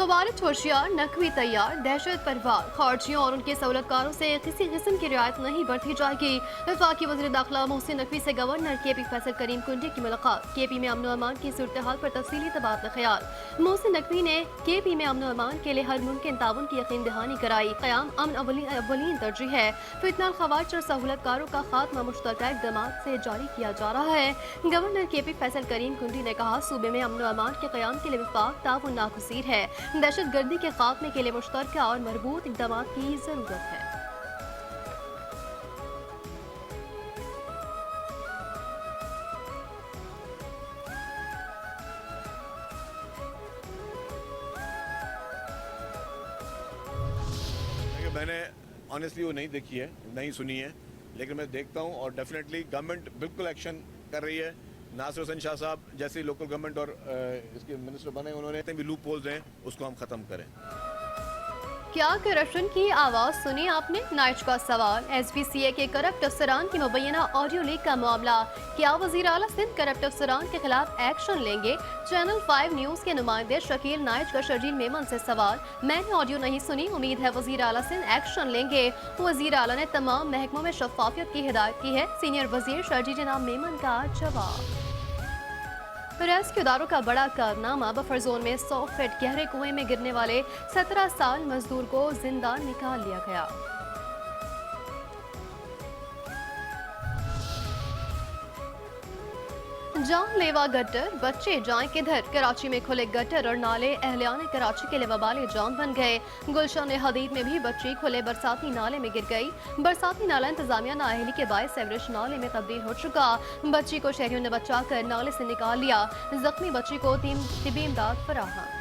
ख़वारिज होशियार, नकवी तैयार, दहशत परवार, खारजियों और उनके सहूलतकारों से किसी किस्म की रियायत नहीं बरती जाएगी। वफाकी वज़ीर दाखिला मोहसिन नकवी से गवर्नर KP फैसल करीम कुंडी की मुलाकात। KP में अमन अमान की सूरत हाल पर तफसीली तबादला ख्याल। मोहसिन नकवी ने KP में अमन अमान के लिए हर मुमकिन ताउन की यकीन दहानी कराई। क़याम अमन अवलीन तरजीह है। फितना ख़वारिज और सहूलतकारों का खात्मा मुश्तरका इक़दाम से जारी किया जा रहा है। गवर्नर KP फैसल करीम कुंडी ने कहा, सूबे में अमन अमान के क़याम के लिए वफाक ताउन नागज़ीर है। दहशत गर्दी के खात्मे के लिए मुश्तरका और मरबूत इक़दाम की जरूरत है। मैंने ऑनेस्टली वो नहीं देखी है, नहीं सुनी है, लेकिन मैं देखता हूँ और डेफिनेटली गवर्नमेंट बिल्कुल एक्शन कर रही है। नासिर हुसैन शाह साहब जैसे लोकल गवर्नमेंट और इसके मिनिस्टर बने, उन्होंने जितने भी लूप होल्स हैं उसको हम ख़त्म करें। क्या करप्शन की आवाज सुनी आपने? नाइच का सवाल। SPCA के करप्ट अफसरान की मुबैना ऑडियो लीक का मामला। क्या वज़ीर आला सिंध करप्ट अफसरान के खिलाफ एक्शन लेंगे? चैनल 5 न्यूज के नुमाइंदे शकील नाइच का शर्जील मेमन से सवाल। मैंने ऑडियो नहीं सुनी, उम्मीद है वज़ीर आला सिंध एक्शन लेंगे। वज़ीर आला ने तमाम महकमों में शफाफियत की हिदायत की है। सीनियर वज़ीर शर्जील जनाब मेमन का जवाब। रेस्क्यू इदारों का बड़ा कारनामा। बफर जोन में 100 फीट गहरे कुएं में गिरने वाले 17 साल मजदूर को जिंदा निकाल लिया गया। जानलेवा गटर, बच्चे जाएं किधर? कराची में खुले गटर और नाले अहलियाने कराची के लिए वबाले जान बन गए। गुलशन हदीद में भी बच्ची खुले बरसाती नाले में गिर गई। बरसाती नाला इंतजामिया नाअहली के बायस एवरेज नाले में तब्दील हो चुका। बच्ची को शहरियों ने बचाकर नाले से निकाल लिया। जख्मी बच्ची को तिब्बी इमदाद फराहम।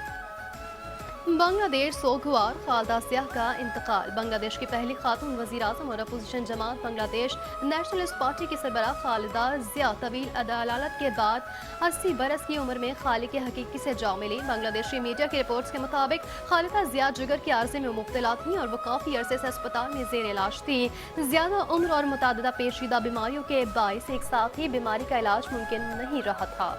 बांग्लादेश सोगवार, खालदा सियाह का इंतकाल। बांग्लादेश की पहली खातून वज़ीर आज़म और अपोजिशन जमात बांग्लादेश नेशनलिस्ट पार्टी की सरबराह खालिदा जिया तवील अदालत के बाद 80 बरस की उम्र में खालिक हकीकी से जाओ मिली। बांग्लादेशी मीडिया की रिपोर्ट्स के मुताबिक खालिदा जिया जिगर के आर्जे में मुब्तला थी और वो काफ़ी अरसे से अस्पताल में जेर इलाज थी। ज्यादा उम्र और मुतादिदा पेचीदा बीमारियों के बाइस एक साथ ही बीमारी का इलाज मुमकिन नहीं रहा था।